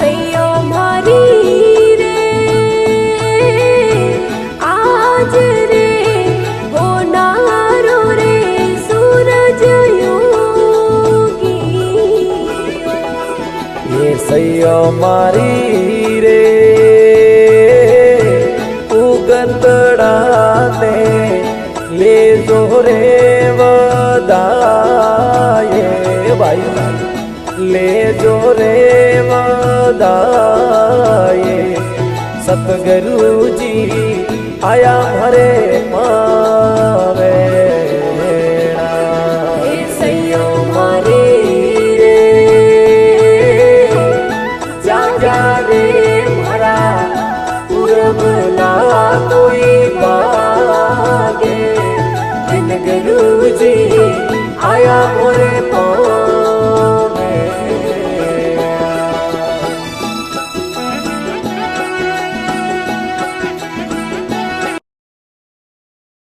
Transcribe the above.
सैया मारी रे आज रे होनारो रे सूरज योगी ये सैया मारी रे उगंदड़ा ने ले जो रे वदाये भाई ले जो रे वदाये सतगुरु जी आया हरे